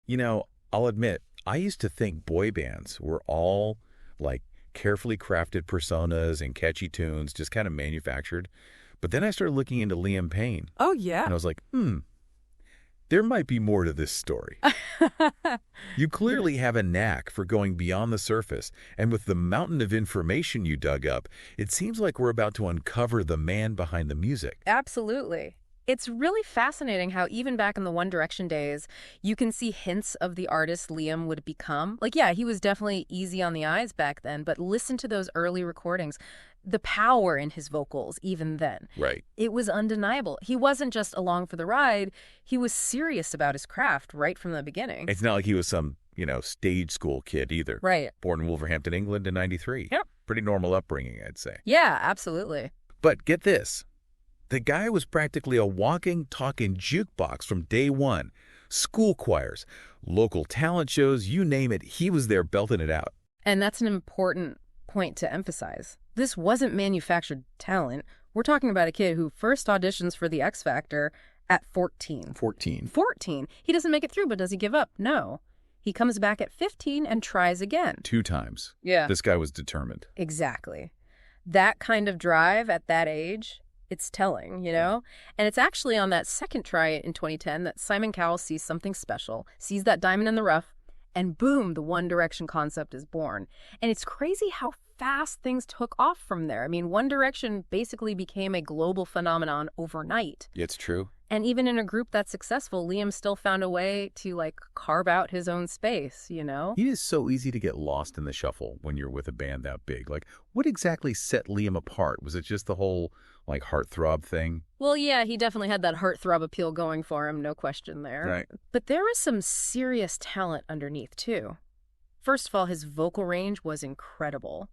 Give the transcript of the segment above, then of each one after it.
I'll admit, I used to think boy bands were all like carefully crafted personas and catchy tunes, just kind of manufactured. But then I started looking into Liam Payne. Oh, And yeah. I was like, there might be more to this story. You clearly have a knack for going beyond the surface, and with the mountain of information you dug up, it seems like we're about to uncover the man behind the music. Absolutely. It's really fascinating how even back in the One Direction days, you can see hints of the artist Liam would become. Like, yeah, he was definitely easy on the eyes back then, but listen to those early recordings. The power in his vocals, even then. Right. It was undeniable. He wasn't just along for the ride. He was serious about his craft right from the beginning. It's not like he was some, stage school kid either. Right. Born in Wolverhampton, England in 93. Yep. Pretty normal upbringing, I'd say. Yeah, absolutely. But get this. The guy was practically a walking, talking jukebox from day one. School choirs, local talent shows, you name it, he was there belting it out. And that's an important point to emphasize. This wasn't manufactured talent. We're talking about a kid who first auditions for the X Factor at 14. 14. 14. He doesn't make it through, but does he give up? No. He comes back at 15 and tries again. 2 times. Yeah. This guy was determined. Exactly. That kind of drive at that age, it's telling, And it's actually on that second try in 2010 that Simon Cowell sees something special, sees that diamond in the rough, and boom, the One Direction concept is born. And it's crazy how fast things took off from there. I mean, One Direction basically became a global phenomenon overnight. It's true. And even in a group that's successful, Liam still found a way to, carve out his own space, It is so easy to get lost in the shuffle when you're with a band that big. What exactly set Liam apart? Was it just the whole, heartthrob thing? Well, yeah, he definitely had that heartthrob appeal going for him, no question there. Right. But there was some serious talent underneath, too. First of all, his vocal range was incredible.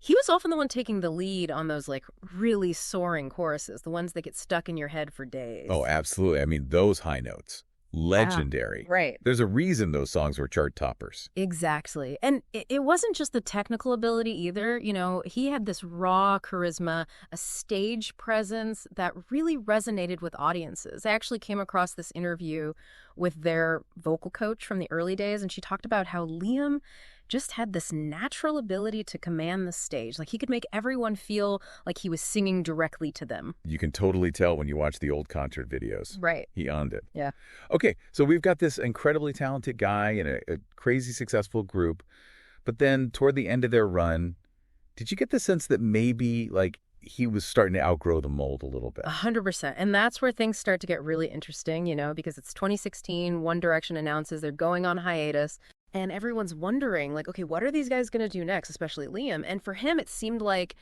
He was often the one taking the lead on those, really soaring choruses, the ones that get stuck in your head for days. Oh, absolutely. I mean, those high notes. Legendary. Right. There's a reason those songs were chart toppers. Exactly. And it wasn't just the technical ability either. He had this raw charisma, a stage presence that really resonated with audiences. I actually came across this interview with their vocal coach from the early days, and she talked about how Liam just had this natural ability to command the stage. He could make everyone feel like he was singing directly to them. You can totally tell when you watch the old concert videos. Right. He owned it. Yeah. Okay, so we've got this incredibly talented guy in a crazy successful group, but then toward the end of their run, did you get the sense that maybe, he was starting to outgrow the mold a little bit? 100%. And that's where things start to get really interesting, because it's 2016, One Direction announces they're going on hiatus. And everyone's wondering, okay, what are these guys going to do next, especially Liam? And for him, it seemed like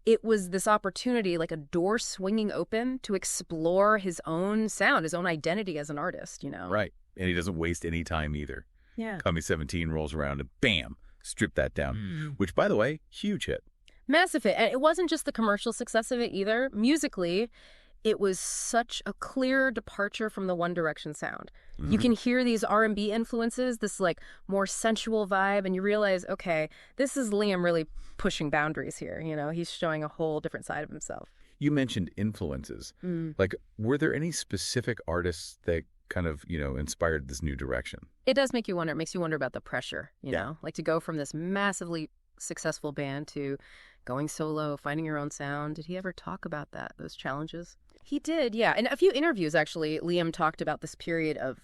it was this opportunity, a door swinging open to explore his own sound, his own identity as an artist, Right. And he doesn't waste any time either. Yeah. Coming 17 rolls around and bam, strip that down. Which, by the way, huge hit. Massive hit. And it wasn't just the commercial success of it either. Musically, it was such a clear departure from the One Direction sound. You can hear these R&B influences, this more sensual vibe, and you realize, okay, this is Liam really pushing boundaries here. He's showing a whole different side of himself. You mentioned influences. Were there any specific artists that kind of, inspired this new direction? It does make you wonder. It makes you wonder about the pressure, you know, to go from this massively successful band to going solo, finding your own sound. Did he ever talk about that, those challenges? He did, yeah. In a few interviews, actually, Liam talked about this period of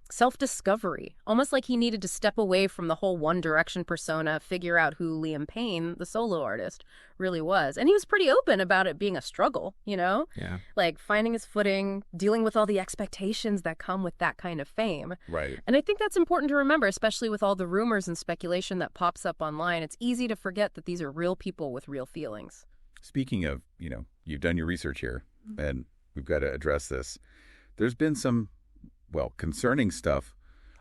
self-discovery, almost like he needed to step away from the whole One Direction persona, figure out who Liam Payne, the solo artist, really was. And he was pretty open about it being a struggle, Yeah. Finding his footing, dealing with all the expectations that come with that kind of fame. Right. And I think that's important to remember, especially with all the rumors and speculation that pops up online. It's easy to forget that these are real people with real feelings. Speaking of, you've done your research here, and we've got to address this. There's been some, concerning stuff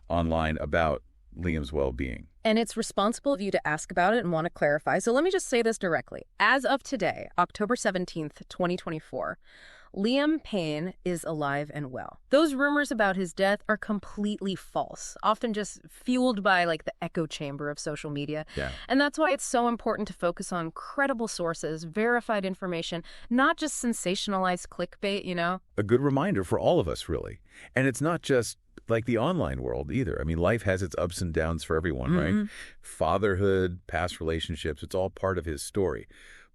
online about Liam's well-being. And it's responsible of you to ask about it and want to clarify. So let me just say this directly. As of today, October 17th, 2024, Liam Payne is alive and well. Those rumors about his death are completely false, often just fueled by the echo chamber of social media. Yeah. And that's why it's so important to focus on credible sources, verified information, not just sensationalized clickbait, A good reminder for all of us, really. And it's not just like the online world either. I mean, life has its ups and downs for everyone, right? Mm-hmm. Fatherhood, past relationships, it's all part of his story.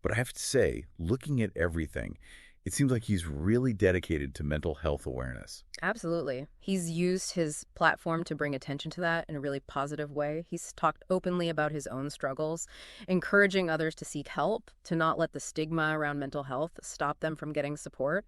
But I have to say, looking at everything, it seems like he's really dedicated to mental health awareness. Absolutely. He's used his platform to bring attention to that in a really positive way. He's talked openly about his own struggles, encouraging others to seek help, to not let the stigma around mental health stop them from getting support.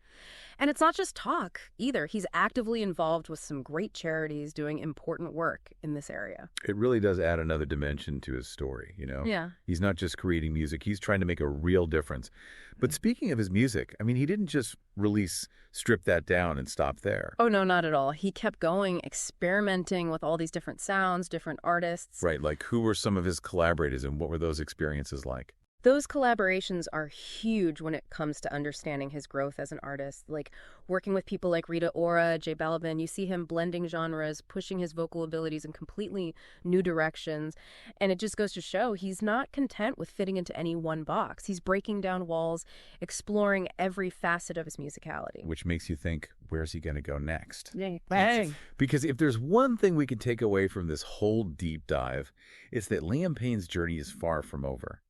And it's not just talk either. He's actively involved with some great charities doing important work in this area. It really does add another dimension to his story, you know? Yeah. He's not just creating music, he's trying to make a real difference. But speaking of his music, I mean, he didn't just release Strip That Down and stop there. Oh, no, not at all. He kept going, experimenting with all these different sounds, different artists. Right, like who were some of his collaborators and what were those experiences like? Those collaborations are huge when it comes to understanding his growth as an artist. Like working with people like Rita Ora, J Balvin, you see him blending genres, pushing his vocal abilities in completely new directions. And it just goes to show he's not content with fitting into any one box. He's breaking down walls, exploring every facet of his musicality. Which makes you think, where's he going to go next? Yeah, bang. Because if there's one thing we can take away from this whole deep dive, it's that Liam Payne's journey is far from over.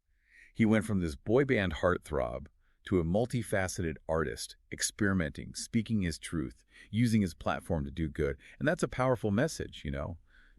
He went from this boy band heartthrob to a multifaceted artist, experimenting, speaking his truth, using his platform to do good. And that's a powerful message, you know.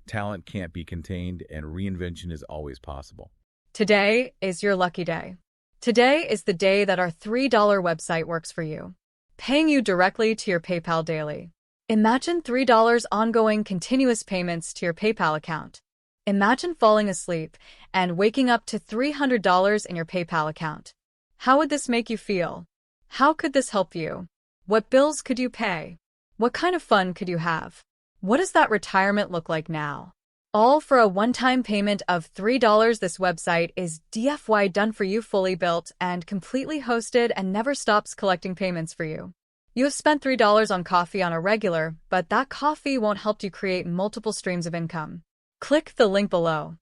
Talent can't be contained and reinvention is always possible. Today is your lucky day. Today is the day that our $3 website works for you, paying you directly to your PayPal daily. Imagine $3 ongoing continuous payments to your PayPal account. Imagine falling asleep and waking up to $300 in your PayPal account. How would this make you feel? How could this help you? What bills could you pay? What kind of fun could you have? What does that retirement look like now? All for a one-time payment of $3. This website is DFY done for you, fully built and completely hosted, and never stops collecting payments for you. You have spent $3 on coffee on a regular, but that coffee won't help you create multiple streams of income. Click the link below.